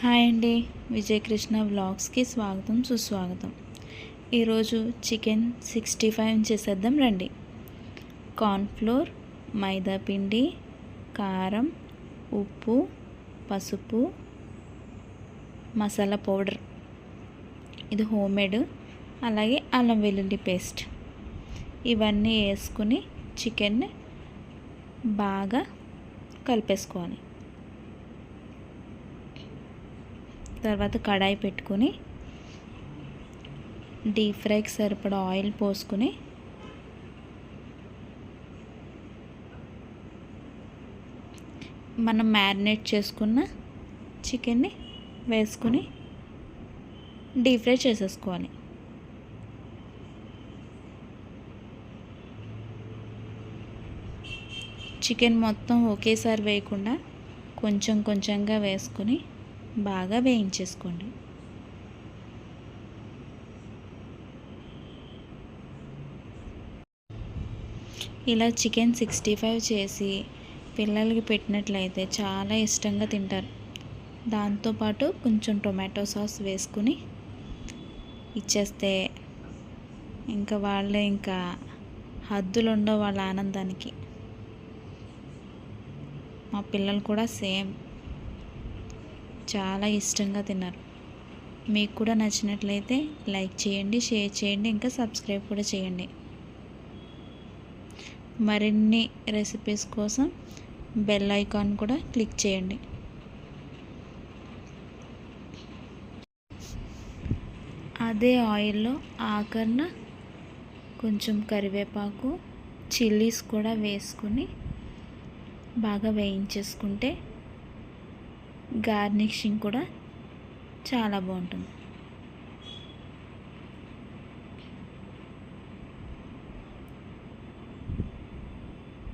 Hi అండి, విజయకృష్ణ వ్లాగ్స్కి స్వాగతం సుస్వాగతం. ఈరోజు చికెన్ 65 చేసేద్దాం రండి. కార్న్ఫ్లోర్, మైదా పిండి, కారం, ఉప్పు, పసుపు, మసాలా పౌడర్, ఇది హోమ్మేడ్, అలాగే అల్లం వెల్లుల్లి పేస్ట్, ఇవన్నీ వేసుకుని చికెన్ని బాగా కలిపేసుకోవాలి. తర్వాత కడాయి పెట్టుకొని డీప్ ఫ్రైకి సరిపడా ఆయిల్ పోసుకొని మనం మ్యారినేట్ చేసుకున్న చికెన్ని వేసుకొని డీప్ ఫ్రై చేసేసుకోవాలి. చికెన్ మొత్తం ఒకేసారి వేయకుండా కొంచెం కొంచెంగా వేసుకొని బాగా వేయించేసుకోండి. ఇలా చికెన్ 65 చేసి పిల్లలకి పెట్టినట్లయితే చాలా ఇష్టంగా తింటారు. దాంతోపాటు కొంచెం టొమాటో సాస్ వేసుకుని ఇచ్చేస్తే ఇంకా వాళ్ళు హద్దులు ఉండవు వాళ్ళ ఆనందానికి. మా పిల్లలు కూడా సేమ్ చాలా ఇష్టంగా తిన్నారు. మీకు కూడా నచ్చినట్లయితే లైక్ చేయండి, షేర్ చేయండి, ఇంకా సబ్స్క్రైబ్ కూడా చేయండి. మరిన్ని రెసిపీస్ కోసం బెల్ ఐకాన్ కూడా క్లిక్ చేయండి. అదే ఆయిల్లో ఆఖరణ కొంచెం కరివేపాకు, చిల్లీస్ కూడా వేసుకుని బాగా వేయించేసుకుంటే గార్నిషింగ్ కూడా చాలా బాగుంటుంది.